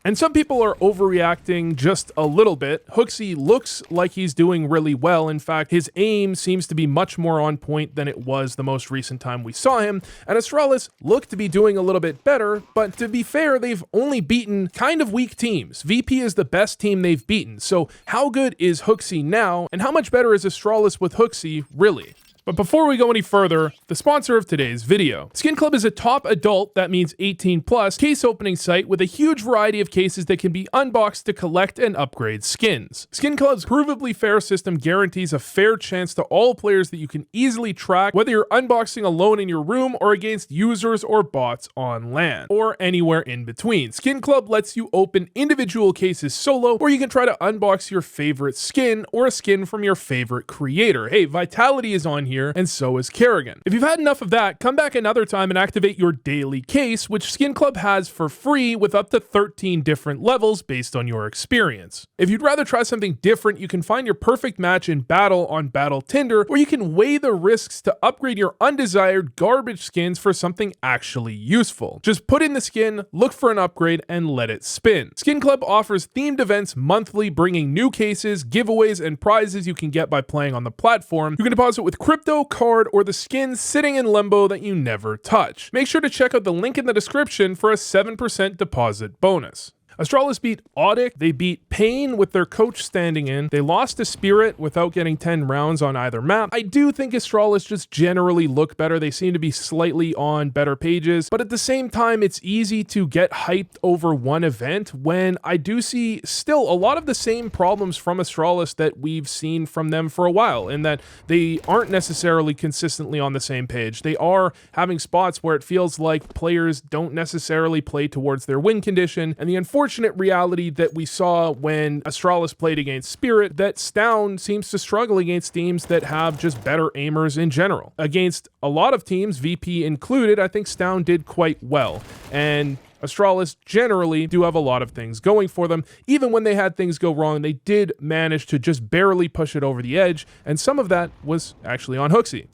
And some people are overreacting just a little bit. HOOXI looks like he's doing really well. In fact, his aim seems to be much more on point than it was the most recent time we saw him. And Astralis looked to be doing a little bit better, but to be fair, they've only beaten kind of weak teams. VP is the best team they've beaten. So how good is HOOXI now, and how much better is Astralis with HOOXI really? But before we go any further, the sponsor of today's video. Skin Club is a top adult, that means 18 plus, case opening site with a huge variety of cases that can be unboxed to collect and upgrade skins. Skin Club's provably fair system guarantees a fair chance to all players that you can easily track, whether you're unboxing alone in your room or against users or bots on LAN, or anywhere in between. Skin Club lets you open individual cases solo, or you can try to unbox your favorite skin or a skin from your favorite creator. Hey, Vitality is on here, and so is Kerrigan. If you've had enough of that, come back another time and activate your daily case, which Skin Club has for free with up to 13 different levels based on your experience. If you'd rather try something different, you can find your perfect match in battle on Battle Tinder, where you can weigh the risks to upgrade your undesired garbage skins for something actually useful. Just put in the skin, look for an upgrade, and let it spin. Skin Club offers themed events monthly, bringing new cases, giveaways, and prizes you can get by playing on the platform. You can deposit with crypto, card, or the skin sitting in limbo that you never touch. Make sure to check out the link in the description for a 7% deposit bonus. Astralis beat Audic, they beat Pain with their coach standing in, they lost to Spirit without getting 10 rounds on either map. I do think Astralis just generally look better, they seem to be slightly on better pages, but at the same time it's easy to get hyped over one event when I do see still a lot of the same problems from Astralis that we've seen from them for a while, in that they aren't necessarily consistently on the same page. They are having spots where it feels like players don't necessarily play towards their win condition, and the unfortunate reality that we saw when Astralis played against Spirit, that Stound seems to struggle against teams that have just better aimers in general. Against a lot of teams, VP included, I think Stound did quite well, and Astralis generally do have a lot of things going for them. Even when they had things go wrong, they did manage to just barely push it over the edge, and some of that was actually on HOOXI.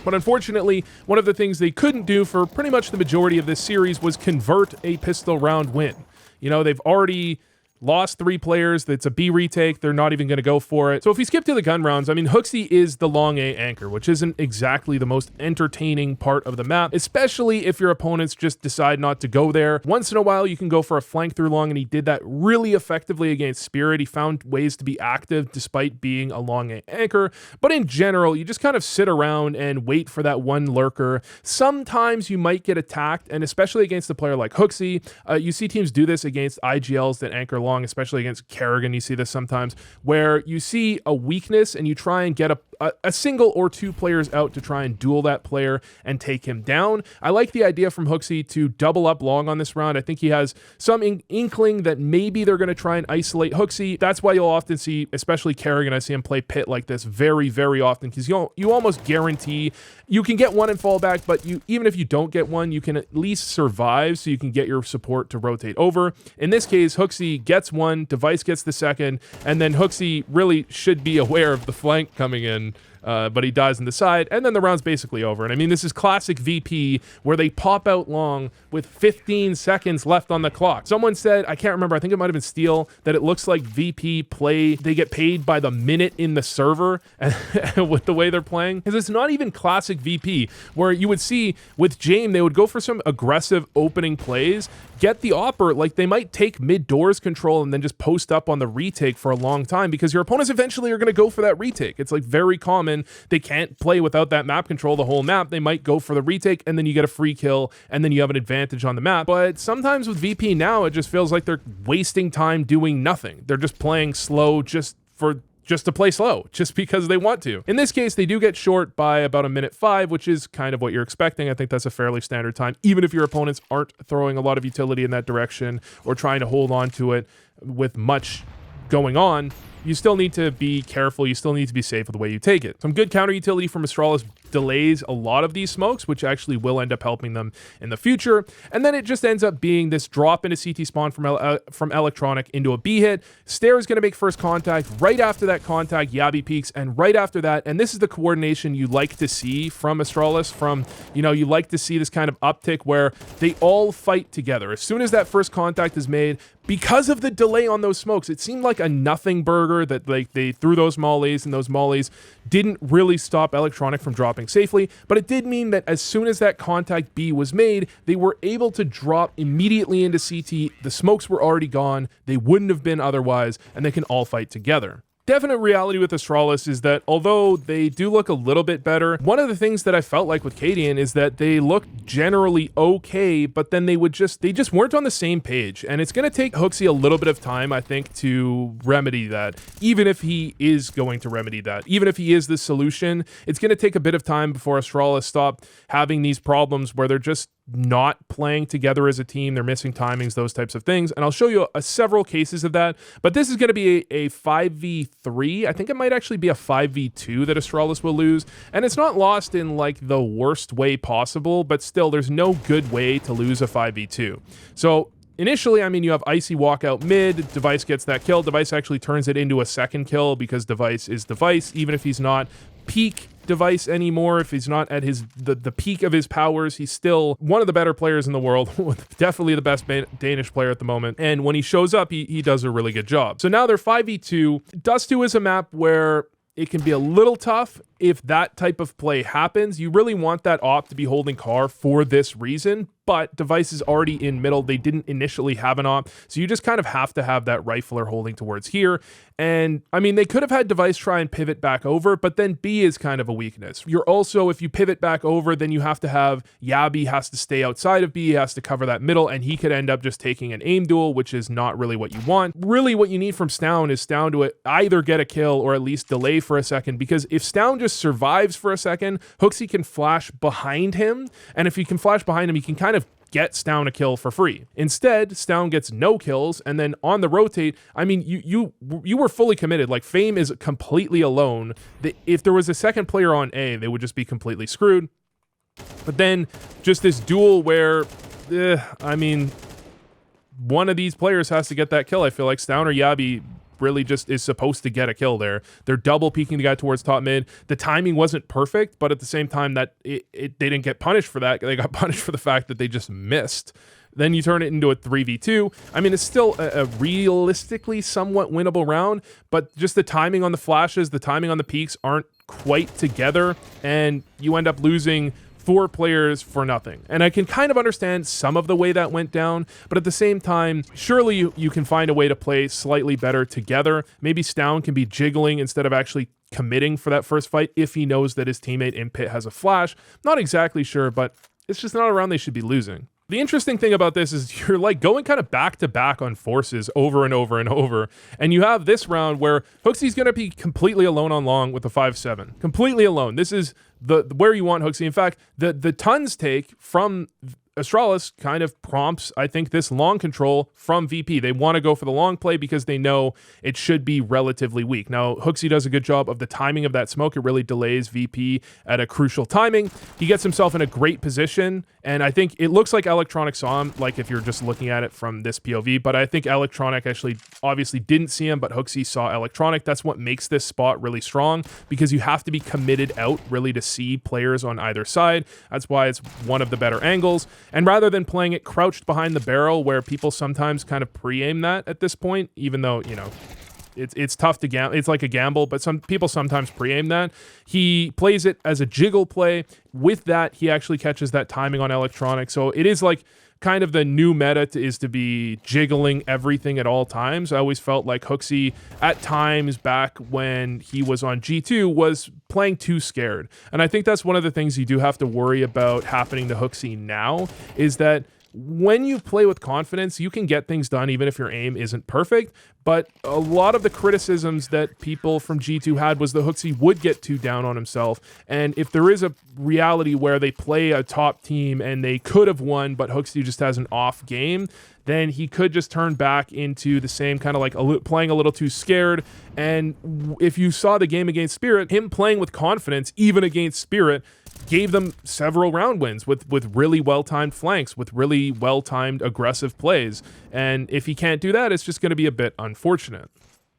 But unfortunately, one of the things they couldn't do for pretty much the majority of this series was convert a pistol round win. You know, they've already lost 3 players. It's a B retake. They're not even going to go for it. So if we skip to the gun rounds, I mean, HOOXI is the long A anchor, which isn't exactly the most entertaining part of the map, especially if your opponents just decide not to go there. Once in a while, you can go for a flank through long, and he did that really effectively against Spirit. He found ways to be active despite being a long A anchor. But in general, you just kind of sit around and wait for that one lurker. Sometimes you might get attacked, and especially against a player like HOOXI, you see teams do this against IGLs that anchor long, especially against Kerrigan. You see this sometimes where you see a weakness and you try and get a single or 2 players out to try and duel that player and take him down. I like the idea from HOOXI to double up long on this round. I think he has some inkling that maybe they're going to try and isolate HOOXI. That's why you'll often see, especially Kerrigan, I see him play pit like this very, very often, because you almost guarantee you can get one and fall back, but even if you don't get one, you can at least survive so you can get your support to rotate over. In this case, HOOXI gets one, Device gets the second, and then HOOXI really should be aware of the flank coming in, but he dies in the side, and then the round's basically over. And I mean, this is classic VP, where they pop out long with 15 seconds left on the clock. Someone said, I can't remember, I think it might have been Steel, that it looks like VP they get paid by the minute in the server with the way they're playing. Because it's not even classic VP, where you would see with Jame, they would go for some aggressive opening plays, get the opper, like they might take mid-doors control and then just post up on the retake for a long time, because your opponents eventually are going to go for that retake. It's like very common. They can't play without that map control the whole map. They might go for the retake, and then you get a free kill, and then you have an advantage on the map. But sometimes with VP now, it just feels like they're wasting time doing nothing. They're just playing slow just to play slow, just because they want to. In this case, they do get short by about 1:05, which is kind of what you're expecting. I think that's a fairly standard time, even if your opponents aren't throwing a lot of utility in that direction or trying to hold on to it with much going on. you still need to be careful. You still need to be safe with the way you take it. Some good counter utility from Astralis delays a lot of these smokes, which actually will end up helping them in the future. And then it just ends up being this drop into CT spawn from Electronic into a B hit. Stare is going to make first contact. Right after that contact, Yabi peeks, and right after that, and this is the coordination you like to see from Astralis, you like to see this kind of uptick where they all fight together. As soon as that first contact is made, because of the delay on those smokes, it seemed like a nothing burger that they threw those mollies, and those mollies didn't really stop Electronic from dropping safely, but it did mean that as soon as that contact B was made, they were able to drop immediately into CT. The smokes were already gone. They wouldn't have been otherwise, and they can all fight together. Definite reality with Astralis is that although they do look a little bit better, one of the things that I felt like with Cadian is that they look generally okay, but then they just weren't on the same page. And it's going to take HOOXI a little bit of time, I think, to remedy that. Even if he is going to remedy that, even if he is the solution, it's going to take a bit of time before Astralis stop having these problems where they're just not playing together as a team, they're missing timings, those types of things. And I'll show you several cases of that, but this is going to be a 5v3. I think it might actually be a 5v2 that Astralis will lose, and it's not lost in like the worst way possible, but still there's no good way to lose a 5v2. So initially, I mean, you have Icy walkout mid, Device gets that kill, Device actually turns it into a second kill because Device is Device, even if he's not peak Device anymore, if he's not at the peak of his powers, he's still one of the better players in the world, definitely the best Danish player at the moment, and when he shows up, he does a really good job. So now they're 5v2. Dust 2 is a map where it can be a little tough if that type of play happens. You really want that op to be holding car for this reason, but Device is already in middle. They didn't initially have an op, so you just kind of have to have that rifler holding towards here. And I mean, they could have had Device try and pivot back over, but then B is kind of a weakness. You're also, if you pivot back over, then you have to have Yabi has to stay outside of B, he has to cover that middle, and he could end up just taking an aim duel, which is not really what you want. Really what you need from Stown is Stown to either get a kill or at least delay for a second, because if Stown just survives for a second, HOOXI can flash behind him, and if he can flash behind him, he can kind of get Stown a kill for free. Instead, Stown gets no kills, and then on the rotate, I mean, you were fully committed. Like, Fame is completely alone. If there was a second player on A, they would just be completely screwed. But then, just this duel where, I mean, one of these players has to get that kill. I feel like Stown or Yabi really just is supposed to get a kill there. They're double peeking the guy towards top mid. The timing wasn't perfect, but at the same time that they didn't get punished for that. They got punished for the fact that they just missed. Then you turn it into a 3v2. I mean, it's still a realistically somewhat winnable round, but just the timing on the flashes, the timing on the peaks aren't quite together, and you end up losing 4 players for nothing. And I can kind of understand some of the way that went down, but at the same time, surely you can find a way to play slightly better together. Maybe Stown can be jiggling instead of actually committing for that first fight if he knows that his teammate in pit has a flash. Not exactly sure, but it's just not a round they should be losing. The interesting thing about this is you're like going kind of back to back on forces over and over and over. And you have this round where HOOXI's going to be completely alone on long with a 5-7. Completely alone. This is where you want HOOXI. In fact, the tons take from Astralis kind of prompts, I think, this long control from VP. They want to go for the long play because they know it should be relatively weak. Now, HOOXI does a good job of the timing of that smoke. It really delays VP at a crucial timing. He gets himself in a great position, and I think it looks like Electronic saw him, like if you're just looking at it from this POV, but I think Electronic actually obviously didn't see him, but HOOXI saw Electronic. That's what makes this spot really strong, because you have to be committed out really to see players on either side. That's why it's one of the better angles. And rather than playing it crouched behind the barrel, where people sometimes kind of pre-aim that at this point, even though, you know, it's tough to gamble, it's like a gamble, but some people sometimes pre-aim that. He plays it as a jiggle play. With that, he actually catches that timing on Electronic. So it is like kind of the new meta is to be jiggling everything at all times. I always felt like HOOXI at times back when he was on G2 was playing too scared. And I think that's one of the things you do have to worry about happening to HOOXI now, is that when you play with confidence, you can get things done even if your aim isn't perfect. But a lot of the criticisms that people from G2 had was that HOOXI would get too down on himself. And if there is a reality where they play a top team and they could have won, but HOOXI just has an off game, then he could just turn back into the same kind of like playing a little too scared. And if you saw the game against Spirit, him playing with confidence, even against Spirit, gave them several round wins with really well-timed flanks, with really well-timed aggressive plays. And if he can't do that, it's just going to be a bit unfortunate.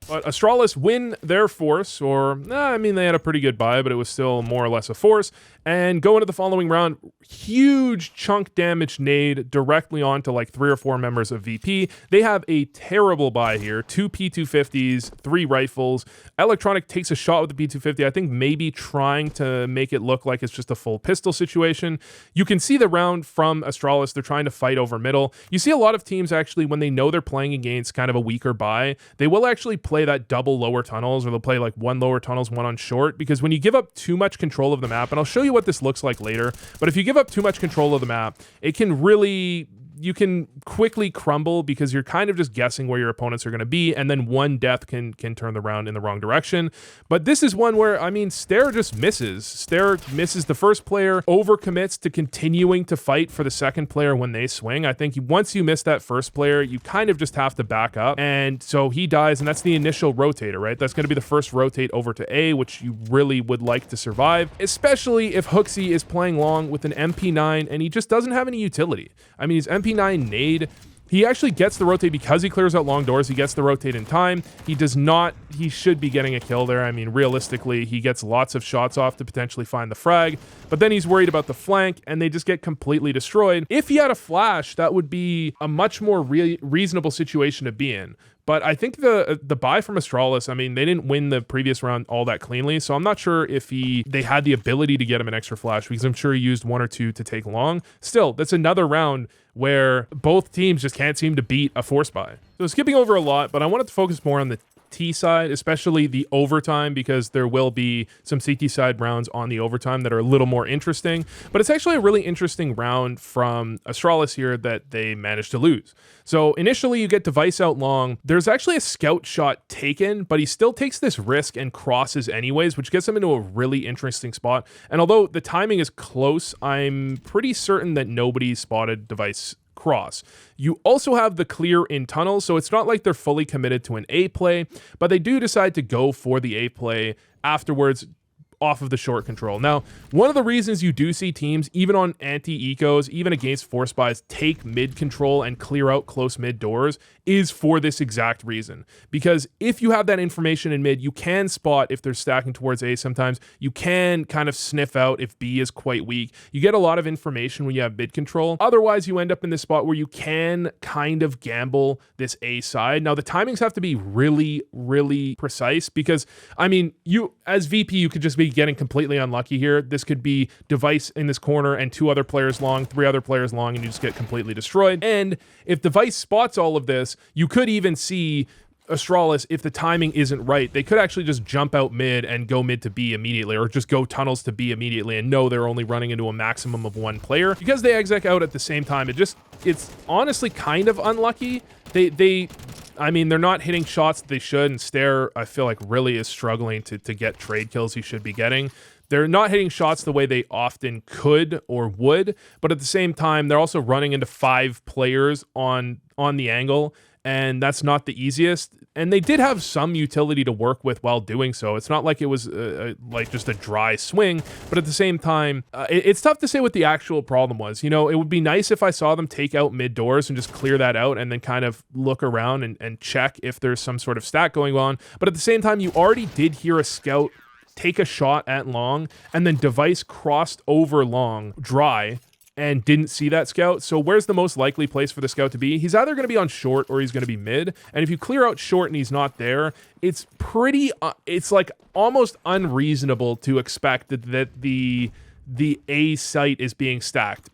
But Astralis win their force, or, I mean, they had a pretty good buy, but it was still more or less a force. And go into the following round, huge chunk damage nade directly onto like 3 or 4 members of VP. They have a terrible buy here, 2 P250s, 3 rifles. Electronic takes a shot with the P250, I think maybe trying to make it look like it's just a full pistol situation. You can see the round from Astralis, they're trying to fight over middle. You see a lot of teams actually, when they know they're playing against kind of a weaker buy, they will actually play that double lower tunnels, or they'll play like 1 lower tunnels, 1 on short, because when you give up too much control of the map, and I'll show you what this looks like later, but if you give up too much control of the map, it can really, you can quickly crumble because you're kind of just guessing where your opponents are going to be, and then 1 death can turn the round in the wrong direction. But this is one where, I mean, Stair just misses. Stair misses the first player, overcommits to continuing to fight for the second player when they swing. I think once you miss that first player, you kind of just have to back up. And so he dies, and that's the initial rotator, right? That's going to be the first rotate over to A, which you really would like to survive, especially if HOOXI is playing long with an MP9 and he just doesn't have any utility. I mean, his MP9 nade, he actually gets the rotate because he clears out long doors. He gets the rotate in time. He does not, he should be getting a kill there. I mean, realistically, he gets lots of shots off to potentially find the frag, but then he's worried about the flank and they just get completely destroyed. If he had a flash, that would be a much more reasonable situation to be in. But I think the buy from Astralis, I mean, they didn't win the previous round all that cleanly, so I'm not sure if they had the ability to get him an extra flash, because I'm sure he used 1 or 2 to take long. Still, that's another round where both teams just can't seem to beat a force buy. So skipping over a lot, but I wanted to focus more on the T side, especially the overtime, because there will be some CT side rounds on the overtime that are a little more interesting. But it's actually a really interesting round from Astralis here that they managed to lose. So initially you get Device out long. There's actually a scout shot taken, but he still takes this risk and crosses anyways, which gets him into a really interesting spot. And although the timing is close, I'm pretty certain that nobody spotted Device cross. You also have the clear in tunnels, so it's not like they're fully committed to an A play, but they do decide to go for the A play afterwards off of the short control. Now, one of the reasons you do see teams, even on anti-ecos, even against force buys, take mid control and clear out close mid doors is for this exact reason. Because if you have that information in mid, you can spot if they're stacking towards A sometimes. You can kind of sniff out if B is quite weak. You get a lot of information when you have mid control. Otherwise, you end up in this spot where you can kind of gamble this A side. Now, the timings have to be really, really precise because, I mean, you as VP, you could just be getting completely unlucky here. This could be Device in this corner and 2 other players long, 3 other players long, and you just get completely destroyed. And if Device spots all of this, you could even see Astralis, if the timing isn't right, they could actually just jump out mid and go mid to B immediately, or just go tunnels to B immediately and know they're only running into a maximum of 1 player. Because they exec out at the same time, it's honestly kind of unlucky. I mean, they're not hitting shots that they should, and Stair, I feel like, really is struggling to get trade kills he should be getting. They're not hitting shots the way they often could or would, but at the same time, they're also running into 5 players on the angle, and that's not the easiest. And they did have some utility to work with while doing so. It's not like it was like just a dry swing, but at the same time, it's tough to say what the actual problem was. You know, it would be nice if I saw them take out mid doors and just clear that out and then kind of look around and check if there's some sort of stack going on. But at the same time, you already did hear a scout take a shot at long, and then Device crossed over long dry and didn't see that scout. So where's the most likely place for the scout to be? He's either going to be on short or he's going to be mid. And if you clear out short and he's not there, it's pretty, it's like almost unreasonable to expect that the A site is being stacked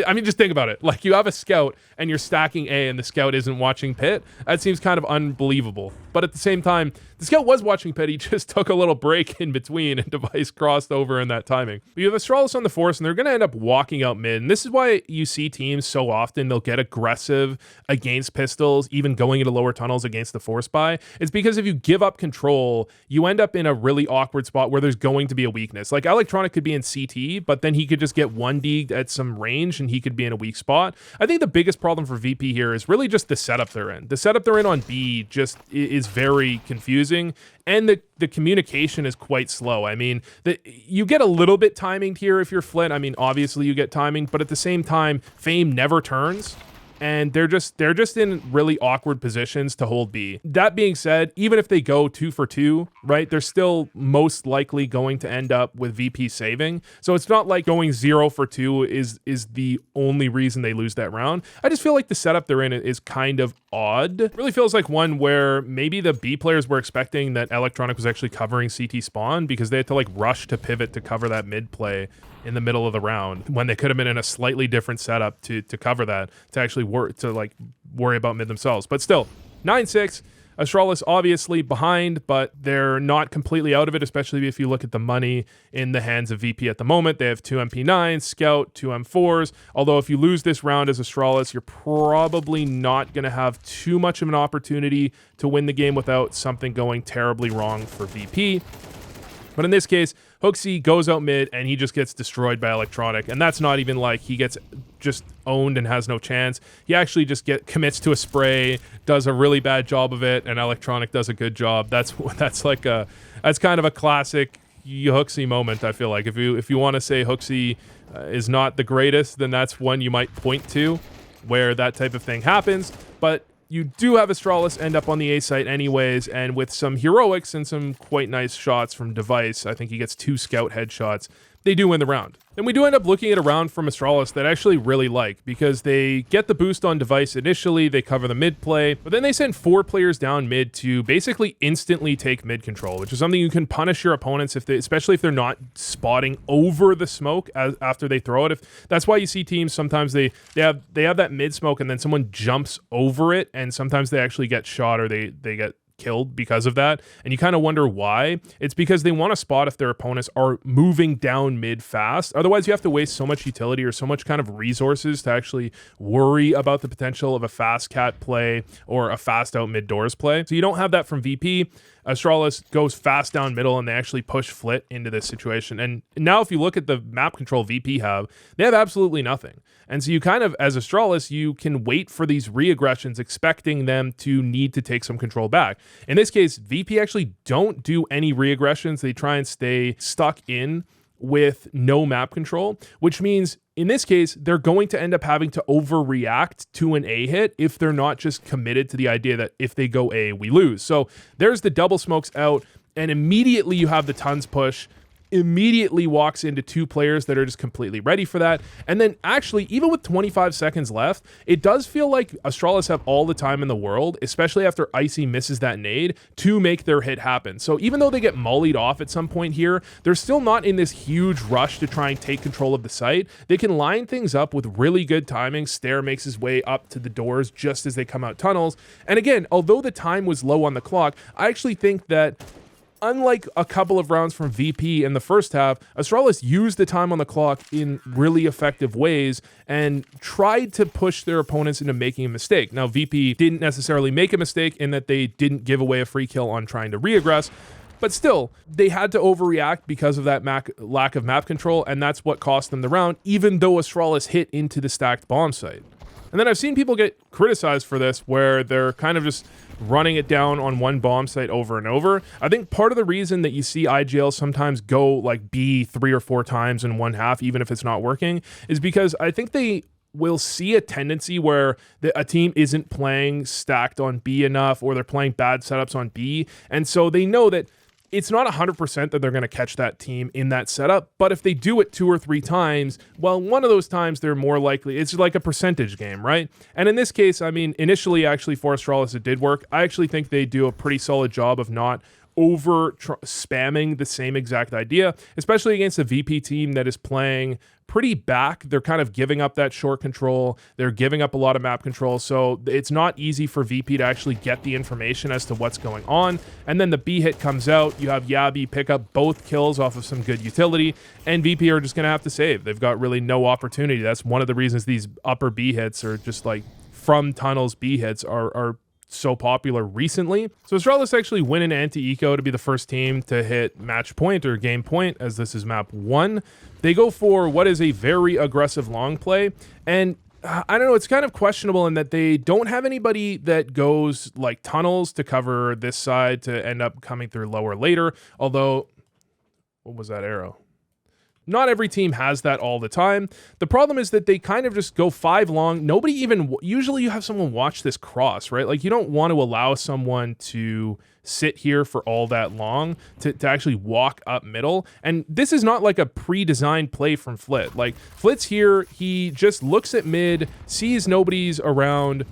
I mean, just think about it. Like, you have a scout and you're stacking A and the scout isn't watching pit. That seems kind of unbelievable. But at the same time, the scout was watching pit. He just took a little break in between and Device crossed over in that timing. But you have Astralis on the force and they're going to end up walking out mid. And this is why you see teams so often, they'll get aggressive against pistols, even going into lower tunnels against the force buy. It's because if you give up control, you end up in a really awkward spot where there's going to be a weakness. Like, Electronic could be in CT, but then he could just get 1D'd at some range and he could be in a weak spot. I think the biggest problem for VP here is really just the setup they're in. The setup they're in on B just is very confusing, and the communication is quite slow. I mean, you get a little bit timing here if you're Flint. I mean, obviously you get timing, but at the same time, Fame never turns. And they're just in really awkward positions to hold B. That being said, even if they go 2 for 2, right, they're still most likely going to end up with VP saving. So it's not like going 0 for 2 is the only reason they lose that round. I just feel like the setup they're in is kind of odd. It really feels like one where maybe the B players were expecting that Electronic was actually covering CT spawn because they had to like rush to pivot to cover that mid play in the middle of the round when they could have been in a slightly different setup to cover that, to actually worry about mid themselves. But still, 9-6. Astralis obviously behind, but they're not completely out of it, especially if you look at the money in the hands of VP at the moment. They have 2 MP9s, Scout, 2 M4s. Although if you lose this round as Astralis, you're probably not going to have too much of an opportunity to win the game without something going terribly wrong for VP. But in this case, HOOXI goes out mid and he just gets destroyed by Electronic. And that's not even like he gets just owned and has no chance. He actually just commits to a spray, does a really bad job of it, and Electronic does a good job. That's kind of a classic HOOXI moment, I feel like. If you want to say HOOXI is not the greatest, then that's one you might point to where that type of thing happens. But you do have Astralis end up on the A site anyways, and with some heroics and some quite nice shots from Device, I think he gets 2 scout headshots, they do win the round. And we do end up looking at a round from Astralis that I actually really like, because they get the boost on Device initially, they cover the mid play, but then they send 4 players down mid to basically instantly take mid control, which is something you can punish your opponents especially if they're not spotting over the smoke after they throw it. That's why you see teams sometimes they have that mid smoke and then someone jumps over it, and sometimes they actually get shot or they get killed because of that, and you kind of wonder why. It's because they want to spot if their opponents are moving down mid fast. Otherwise, you have to waste so much utility or so much kind of resources to actually worry about the potential of a fast cat play or a fast out mid doors play. So you don't have that from VP. Astralis goes fast down middle and they actually push Flit into this situation. And now if you look at the map control VP have, they have absolutely nothing. And so you kind of, as Astralis, you can wait for these re-aggressions expecting them to need to take some control back. In this case, VP actually don't do any re-aggressions. They try and stay stuck in with no map control, which means in this case, they're going to end up having to overreact to an A hit if they're not just committed to the idea that if they go A, we lose. So there's the double smokes out, and immediately you have the tons push, immediately walks into 2 players that are just completely ready for that. And then actually, even with 25 seconds left, it does feel like Astralis have all the time in the world, especially after Icy misses that nade, to make their hit happen. So even though they get mollied off at some point here, they're still not in this huge rush to try and take control of the site. They can line things up with really good timing. Stair makes his way up to the doors just as they come out tunnels. And again, although the time was low on the clock, I actually think that unlike a couple of rounds from VP in the first half, Astralis used the time on the clock in really effective ways and tried to push their opponents into making a mistake. Now, VP didn't necessarily make a mistake in that they didn't give away a free kill on trying to re-aggress, but still, they had to overreact because of that lack of map control, and that's what cost them the round, even though Astralis hit into the stacked bomb site. And then I've seen people get criticized for this, where they're kind of just running it down on one bomb site over and over. I think part of the reason that you see IGL sometimes go like B 3 or 4 times in one half, even if it's not working, is because I think they will see a tendency where a team isn't playing stacked on B enough, or they're playing bad setups on B. And so they know that it's not 100% that they're going to catch that team in that setup, but if they do it 2 or 3 times, well, one of those times they're more likely. It's like a percentage game, right? And in this case, I mean, initially, actually, for Astralis, it did work. I actually think they do a pretty solid job of not spamming the same exact idea, especially against a VP team that is playing pretty back. They're kind of giving up that short control. They're giving up a lot of map control. So it's not easy for VP to actually get the information as to what's going on. And then the B hit comes out. You have Yabi pick up both kills off of some good utility, and VP are just going to have to save. They've got really no opportunity. That's one of the reasons these upper B hits are just like from tunnels B hits are so popular recently. So Astralis actually win an anti-eco to be the first team to hit match point or game point, as this is map 1. They go for what is a very aggressive long play, and I don't know, it's kind of questionable in that they don't have anybody that goes like tunnels to cover this side to end up coming through lower later, although, what was that arrow? Not every team has that all the time. The problem is that they kind of just go 5 long. Nobody even, usually you have someone watch this cross, right? Like you don't want to allow someone to sit here for all that long to actually walk up middle. And this is not like a pre-designed play from Flit. Like Flit's here, he just looks at mid, sees nobody's around,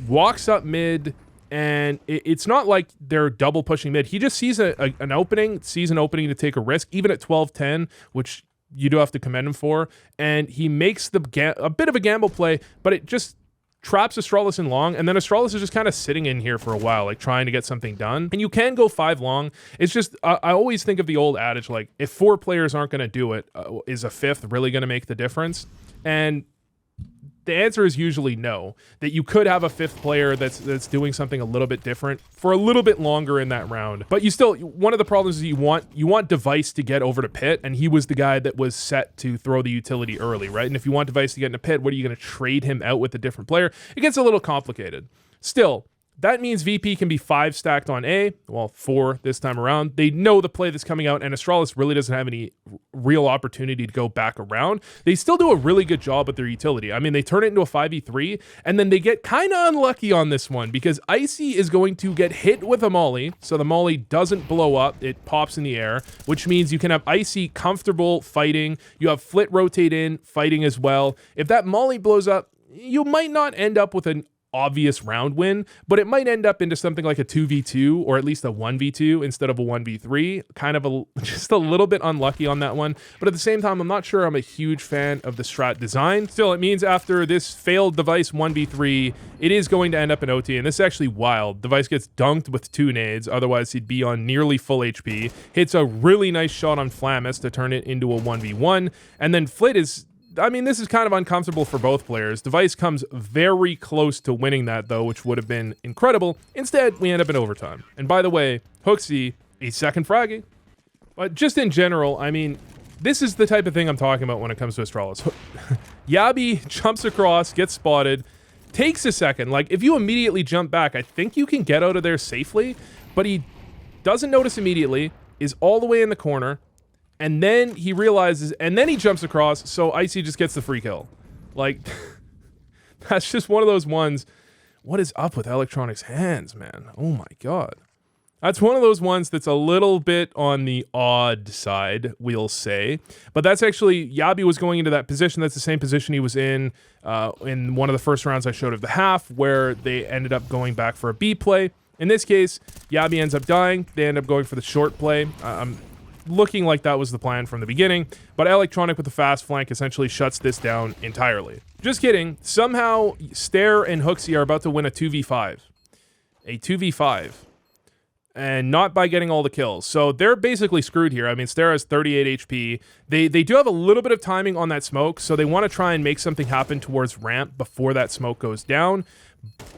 walks up mid, and it's not like they're double pushing mid. He just sees an opening to take a risk, even at 12-10, which you do have to commend him for, and he makes a bit of a gamble play, but it just traps Astralis in long, and then Astralis is just kind of sitting in here for a while, like trying to get something done. And you can go 5 long. It's just, I always think of the old adage, like if 4 players aren't going to do it, is a 5th really going to make the difference? And the answer is usually no, that you could have a 5th player that's doing something a little bit different for a little bit longer in that round. But you still, one of the problems is you want Device to get over to pit, and he was the guy that was set to throw the utility early, right? And if you want Device to get into pit, what are you going to trade him out with a different player? It gets a little complicated. Still, that means VP can be 5 stacked on A, well, 4 this time around. They know the play that's coming out, and Astralis really doesn't have any real opportunity to go back around. They still do a really good job with their utility. I mean, they turn it into a 5v3, and then they get kind of unlucky on this one because Icy is going to get hit with a molly, so the molly doesn't blow up. It pops in the air, which means you can have Icy comfortable fighting. You have Flit rotate in, fighting as well. If that molly blows up, you might not end up with an obvious round win, but it might end up into something like a 2v2 or at least a 1v2 instead of a 1v3. Kind of just a little bit unlucky on that one, but at the same time, I'm not sure I'm a huge fan of the strat design. Still, it means after this failed Device 1v3, it is going to end up in OT, and this is actually wild. Device gets dunked with 2 nades, otherwise he'd be on nearly full HP, hits a really nice shot on Flammus to turn it into a 1v1, and then Flit is, I mean, this is kind of uncomfortable for both players. Device comes very close to winning that, though, which would have been incredible. Instead, we end up in overtime. And by the way, HOOXI, a 2nd fraggy. But just in general, I mean, this is the type of thing I'm talking about when it comes to Astralis. Yabi jumps across, gets spotted, takes a second. Like, if you immediately jump back, I think you can get out of there safely, but he doesn't notice immediately, is all the way in the corner, and then he realizes, and then he jumps across, so Icy just gets the free kill. Like, that's just one of those ones. What is up with Electronic's hands, man? Oh my god. That's one of those ones that's a little bit on the odd side, we'll say. But that's actually, Yabi was going into that position. That's the same position he was in one of the first rounds I showed of the half, where they ended up going back for a B play. In this case, Yabi ends up dying. They end up going for the short play. Looking like that was the plan from the beginning, but Electronic with the fast flank essentially shuts this down entirely. Just kidding. Somehow, Stare and HOOXI are about to win a 2v5. A 2v5. And not by getting all the kills. So they're basically screwed here. I mean, Stare has 38 HP. They do have a little bit of timing on that smoke, so they want to try and make something happen towards ramp before that smoke goes down.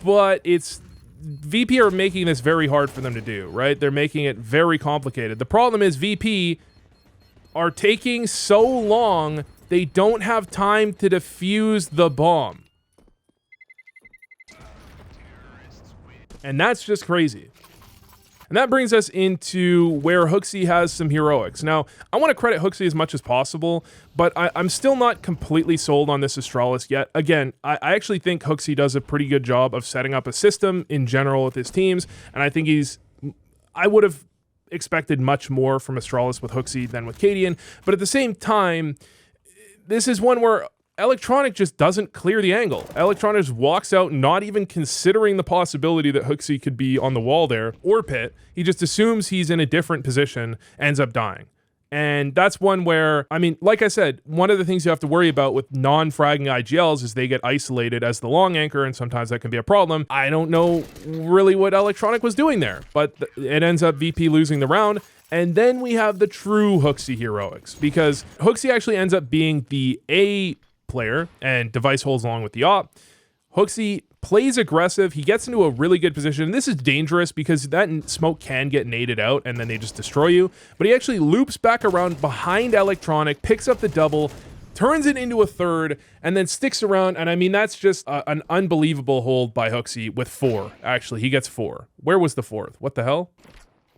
But it's VP are making this very hard for them to do, right? They're making it very complicated. The problem is VP are taking so long, they don't have time to defuse the bomb. And that's just crazy. And that brings us into where HOOXI has some heroics. Now, I want to credit HOOXI as much as possible, but I'm still not completely sold on this Astralis yet. Again, I actually think HOOXI does a pretty good job of setting up a system in general with his teams, and I think I would have expected much more from Astralis with HOOXI than with Cadian, but at the same time, this is one where Electronic just doesn't clear the angle. Electronic just walks out, not even considering the possibility that HOOXI could be on the wall there, or Pit. He just assumes he's in a different position, ends up dying. And that's one where, I mean, like I said, one of the things you have to worry about with non-fragging IGLs is they get isolated as the long anchor, and sometimes that can be a problem. I don't know really what Electronic was doing there, but it ends up VP losing the round. And then we have the true HOOXI heroics, because HOOXI actually ends up being the A player, and Device holds along with the op. HOOXI plays aggressive. He gets into a really good position. And this is dangerous because that smoke can get naded out and then they just destroy you. But he actually loops back around behind Electronic, picks up the double, turns it into a third, and then sticks around. And I mean, that's just an unbelievable hold by HOOXI with 4. Actually, he gets 4. Where was the 4th? What the hell?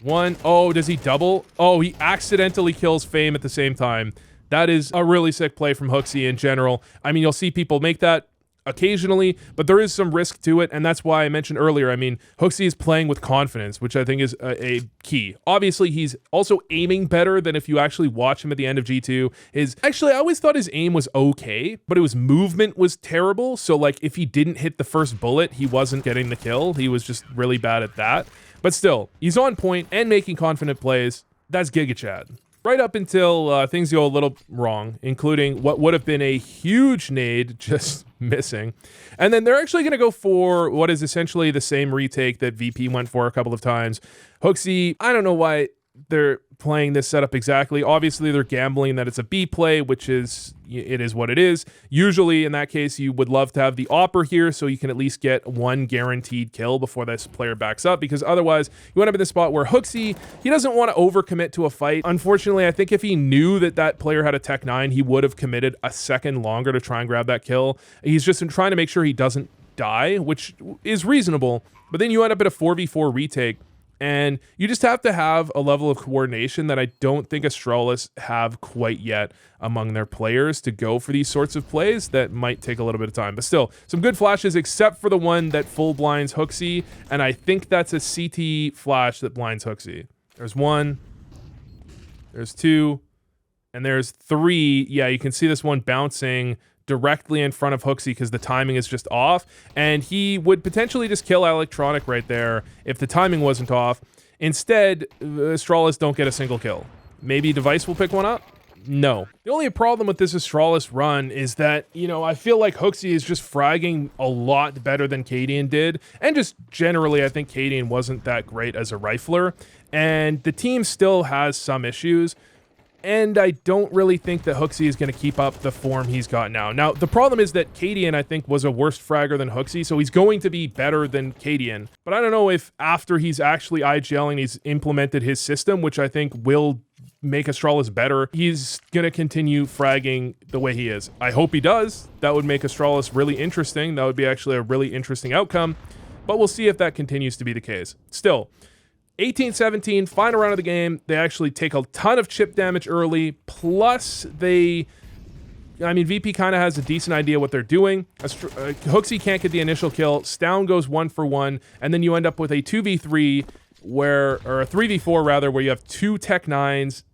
1. Oh, does he double? Oh, he accidentally kills Fame at the same time. That is a really sick play from HOOXI in general. I mean, you'll see people make that occasionally, but there is some risk to it, and that's why I mentioned earlier, I mean, HOOXI is playing with confidence, which I think is a key. Obviously, he's also aiming better than if you actually watch him at the end of G2. Actually, I always thought his aim was okay, but his movement was terrible, so like, if he didn't hit the first bullet, he wasn't getting the kill. He was just really bad at that. But still, he's on point and making confident plays. That's GIGACHAD. Right up until things go a little wrong, including what would have been a huge nade just missing. And then they're actually going to go for what is essentially the same retake that VP went for a couple of times. HOOXI, I don't know why they're playing this setup exactly. Obviously, they're gambling that it's a B play, which is, it is what it is. Usually, in that case, you would love to have the Opper here so you can at least get 1 guaranteed kill before this player backs up, because otherwise, you end up in the spot where HOOXI, he doesn't want to overcommit to a fight. Unfortunately, I think if he knew that that player had a Tech 9, he would have committed a second longer to try and grab that kill. He's just trying to make sure he doesn't die, which is reasonable, but then you end up at a 4v4 retake. And you just have to have a level of coordination that I don't think Astralis have quite yet among their players to go for these sorts of plays that might take a little bit of time. But still, some good flashes, except for the one that full blinds HOOXI, and I think that's a CT flash that blinds HOOXI. There's 1, there's 2, and there's 3. Yeah, you can see this one bouncing directly in front of HOOXI because the timing is just off, and he would potentially just kill Electronic right there if the timing wasn't off. Instead, Astralis don't get a single kill. Maybe Device will pick one up? No. The only problem with this Astralis run is that, you know, I feel like HOOXI is just fragging a lot better than Cadian did, and just generally I think Cadian wasn't that great as a rifler, and the team still has some issues. And I don't really think that HOOXI is going to keep up the form he's got now. Now, the problem is that Cadian, I think, was a worse fragger than HOOXI, so he's going to be better than Cadian. But I don't know if after he's actually IGLing, he's implemented his system, which I think will make Astralis better, he's going to continue fragging the way he is. I hope he does. That would make Astralis really interesting. That would be actually a really interesting outcome. But we'll see if that continues to be the case. Still, 18-17, final round of the game. They actually take a ton of chip damage early, plus VP kind of has a decent idea what they're doing. HOOXI can't get the initial kill. Stown goes 1 for 1, and then you end up with a 2v3, or a 3v4 rather, where you have 2 Tech 9s,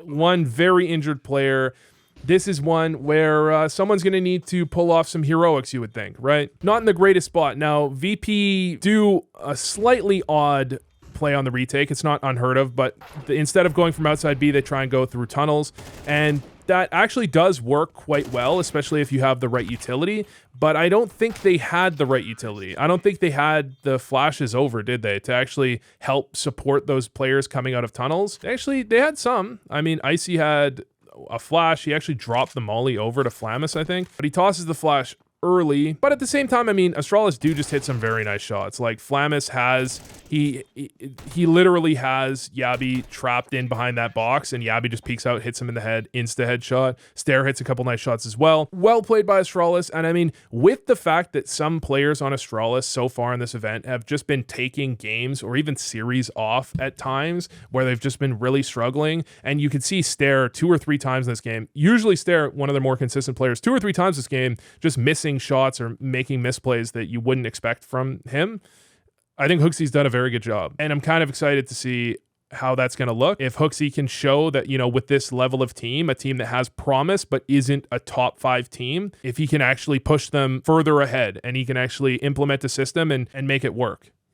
1 very injured player. This is one where someone's going to need to pull off some heroics, you would think, right? Not in the greatest spot. Now, VP do a slightly odd play on the retake. It's not unheard of, but instead of going from outside B, they try and go through tunnels, and that actually does work quite well, especially if you have the right utility, but I don't think they had the right utility. I don't think they had the flashes over, did they, to actually help support those players coming out of tunnels. Actually, they had some. I mean, Icy had a flash. He actually dropped the molly over to Flamus, I think, but he tosses the flash early. But at the same time, I mean, Astralis do just hit some very nice shots. Like Flamus has, he literally has Yabi trapped in behind that box, and Yabi just peeks out, hits him in the head, insta headshot. Stair hits a couple nice shots as well. Well played by Astralis. And I mean, with the fact that some players on Astralis so far in this event have just been taking games or even series off at times where they've just been really struggling, and you could see Stair 2 or 3 times in this game. Usually Stair, one of the more consistent players, 2 or 3 times this game, just missing shots or making misplays that you wouldn't expect from him. I think HOOXI's done a very good job, and I'm kind of excited to see how that's going to look. If HOOXI can show that, with this level of team, a team that has promise but isn't a top 5 team, if he can actually push them further ahead and he can actually implement a system and make it work.